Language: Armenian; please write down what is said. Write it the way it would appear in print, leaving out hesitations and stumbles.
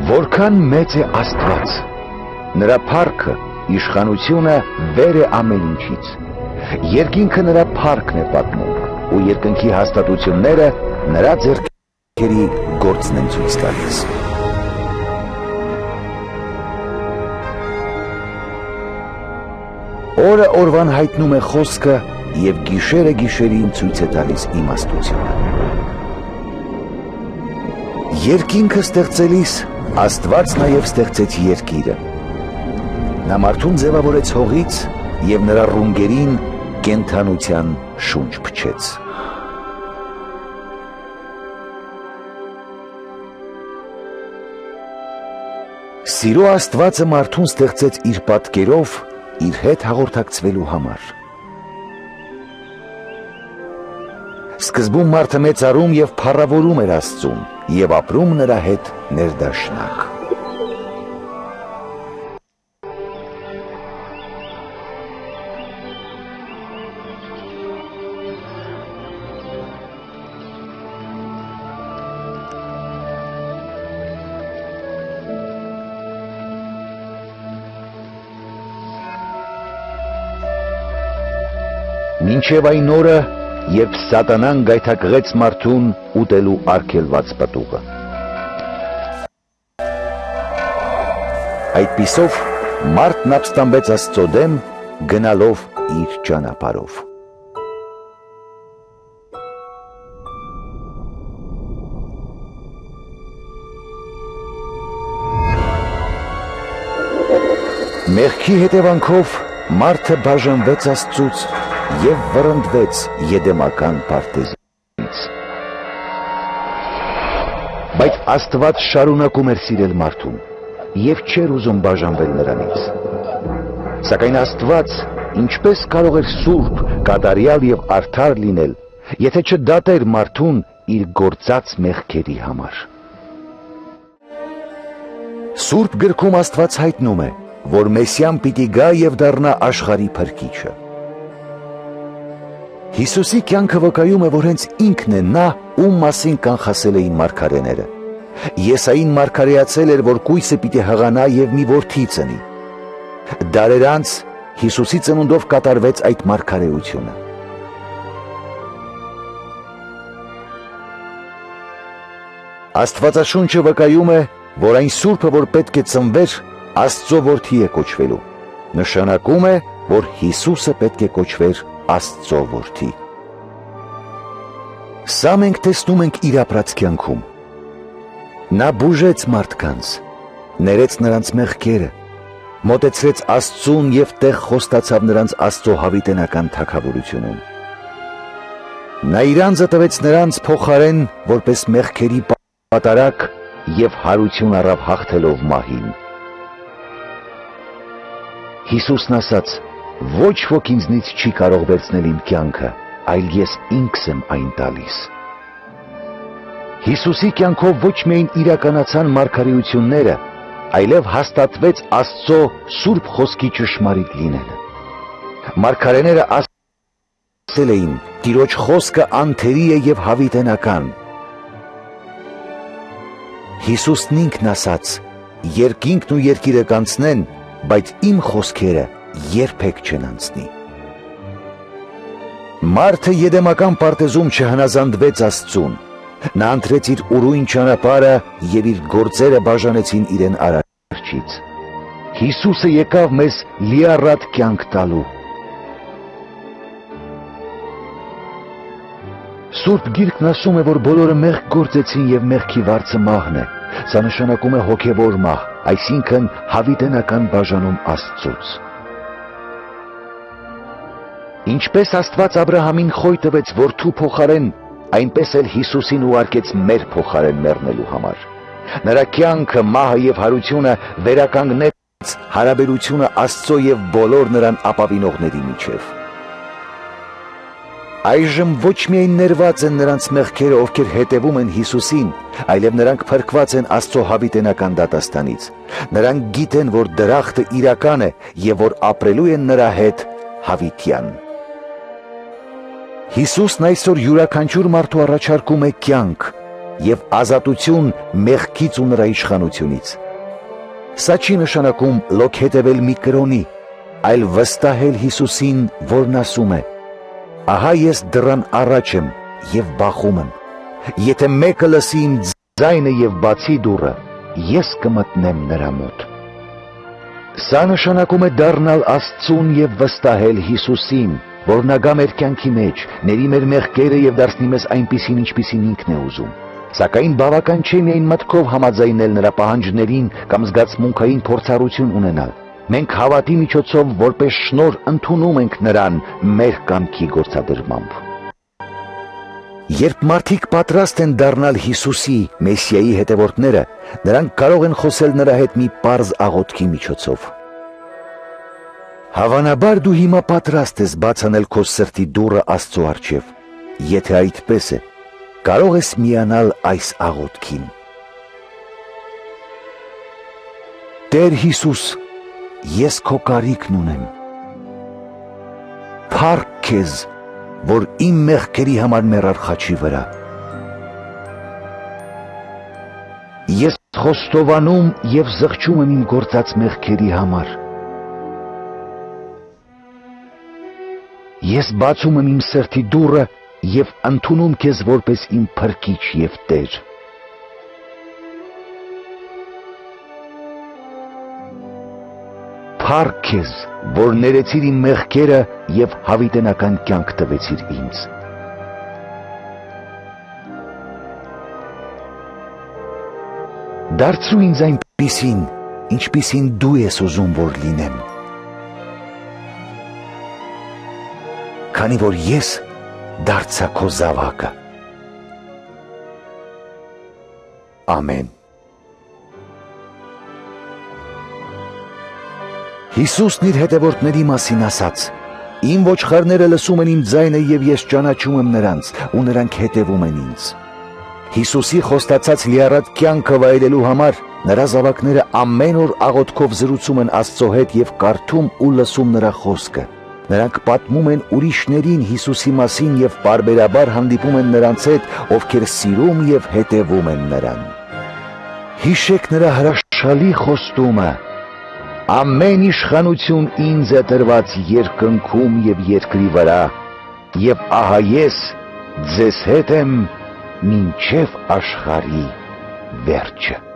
Որքան մեծ է Աստված, նրա փառքը, իշխանությունը վեր է ամեն ինչից, երկինքը նրա փառքն է պատմում, ու երկնքի հաստատությունները նրա ձեռքերի գործն են ցույց տալիս։ Օրը օրվան հայտնում է խոսքը և գիշերը գիշերին ցույց է տալիս իմաստությունը։ Երկինքը ստեղծելիս Աստված նաև ստեղծեց երկիրը։ Նա մարդուն ձևավորեց հողից և նրա ռունգերին կենդանության շունչ փչեց։ Սիրո Աստվածը մարդուն ստեղծեց իր պատկերով, իր հետ հաղորդակցվելու համար։ Սկզբում մարդը մեծարում և փառավորում էր Աստծուն և ապրում նրա հետ ներդաշնակ։ Մինչև այն օրը, երբ սատանան գայթակղեց մարդուն ուտելու արգելված պտուղը։ Այդպիսով մարդն ապստամբեց Աստծո դեմ, գնալով իր ճանապարհով։ Մեղքի հետևանքով մարդը բաժանվեց Աստծուց և վռնդվեց Եդեմական պարտեզից։ Բայց Աստված շարունակում էր սիրել մարդուն և չէր ուզում բաժանվել նրանից։ Սակայն Աստված ինչպես կարող էր սուրբ, կատարյալ և արդար լինել, եթե չդատեր մարդուն իր գործած մեղքերի համար։ Սուրբ գրքում Աստված հայտնում է, որ Մեսիան պիտի գա և դառնա աշխարհի փրկիչը։ Հիսուսի կյանքը վկայում է, որ հենց ինքն է նա, ում մասին կանխասել էին մարգարեները։ Եսային մարգարեացել էր, որ կույսը պիտի հղանա և մի որդի ծնի։ Դարեր անց Հիսուսի ծնունդով կատարվեց այդ մարգարեությունը։ Աստվածաշունչը վկայում է, որ այն Սուրբը, որ պետք է ծնվեր, Աստծո որդի է կոչվելու։ Նշանակում է, որ Հիսուսը պետք է կոչվեր Աստծո որդի։ Սա մենք տեսնում ենք իր ապրած կյանքում։ Նա բուժեց մարդկանց, ներեց նրանց մեղքերը, մոտեցրեց Աստծուն և տեղ խոստացավ նրանց Աստծո հավիտենական թագավորությունում։ Նա իր անձը տվեց նրանց փոխարեն, որպես մեղքերի պատարագ և հարություն առավ հաղթելով մահին։ Հիսուսն ասաց. «Ոչ ոք ինձնից չի կարող վերցնել իմ կյանքը, այլ ես ինքս եմ այն տալիս»։ Հիսուսի կյանքով ոչ միայն իրականացան մարգարեությունները, այլև հաստատվեց Աստծո սուրբ խոսքի ճշմարիտ լինելը։ Մարգարեները ասել էին. «Տիրոջ խոսքը անթերի է և հավիտենական»։ Հիսուսն ինքն ասաց. «Երկինքն ու երկիրը կանցնեն, բայց իմ խոսքերը երբեք չեն անցնի»։ Մարդը Եդեմական պարտեզում չհնազանդվեց Աստծուն։ Նա ընտրեց իր ուրույն ճանապարհը և իր գործերը բաժանեցին իրեն Արարչից։ Հիսուսը եկավ մեզ լիառատ կյանք տալու։ Սուրբ Գիրքն ասում է, որ բոլորը մեղք գործեցին և մեղքի վարձը մահն է։ Սա նշանակում է հոգևոր մահ, այսինքն հավիտենական բաժանում Աստծուց։ Ինչպես Աստված Աբրահամին խոյ տվեց որդու փոխարեն, այնպես էլ Հիսուսին ուղարկեց մեր փոխարեն մեռնելու համար։ Նրա կյանքը, մահը և հարությունը վերականգնեց հարաբերությունը Աստծո և բոլոր նրան ապավինողների միջև։ Այժմ ոչ միայն ներված են նրանց մեղքերը, ովքեր հետևում են Հիսուսին, այլև նրանք փրկված են Աստծո հավիտենական դատաստանից։ Նրանք գիտեն, որ դրախտը իրական է և որ ապրելու են նրա հետ հավիտյան։ Հիսուսն այսօր յուրաքանչյուր մարդու առաջարկում է կյանք, եւ ազատություն մեղքից ու նրա իշխանությունից։ Սա չի նշանակում լոկ հետևել մի կրոնի, այլ վստահել Հիսուսին, որն ասում է. «Ահա ես դռան առաջ եմ եւ բախում եմ, եթե մեկը լսի իմ ձայնը եւ բացի դուռը, ես կմտնեմ նրա մոտ»։ Սա նշանակում է դառնալ Աստծուն եւ վստահել Հիսուսին, որ նա գա մեր կյանքի մեջ, ների մեր մեղքերը եւ դարձնի մեզ այնպիսին, ինչպիսին ինքն է ուզում։ Սակայն բավական չէ միայն մտքով համաձայնել նրա պահանջներին կամ զգացմունքային փորձառություն ունենալ։ Մենք հավատի միջոցով որպես շնորհ ընդունում ենք նրան մեր կամքի գործադրմամբ։ Երբ մարդիկ պատրաստ են դառնալ Հիսուսի, Մեսիայի հետևորդները, նրանք կարող են խոսել նրա հետ մի պարզ աղոթքի միջոցով։ Հավանաբար դու հիմա պատրաստ ես բաց անել քո սրտի դուռը Աստծո առջև։ Եթե այդպես է, կարող ես միանալ այս աղոթքին. Տեր Հիսուս, ես քո կարիքն ունեմ։ Փառք քեզ, որ իմ մեղքերի համար մեռար խաչի վրա։ Ես խոստովանում եւ զղջում եմ իմ գործած մեղքերի համար։ Ես բացում եմ իմ սրտի դուռը եւ ընդունում քեզ որպես իմ փրկիչ եւ Տեր։ Փառք քեզ, որ ներեցիր իմ մեղքերը եւ հավիտենական կյանք տվեցիր ինձ։ Դարձրու ինձ այնպիսին, ինչպիսին դու ես ուզում, որ լինեմ։ Քանի որ ես դարձա քո զավակը։ Ամեն։ Հիսուսն իր հետևորդների մասին ասաց. «Իմ ոչխարները լսում են իմ ձայնը եւ ես ճանաչում եմ նրանց, ու նրանք հետևում են ինձ»։ Հիսուսի խոստացած լիառատ կյանքը վայելելու համար նրա զավակները ամեն օր աղոթքով զրուցում են Աստծո հետ եւ կարդում ու լսում նրա խոսքը։ Նրանք պատմում են ուրիշներին Հիսուսի մասին եւ պարբերաբար հանդիպում են նրանց հետ, ովքեր սիրում եւ հետևում են նրան։ Հիշեք նրա հրաշալի խոստումը. «Ամեն իշխանություն ինձ է տրված երկնքում եւ երկրի վրա, եւ ահա ես ձեզ հետ եմ մինչև աշխարհի վերջը»։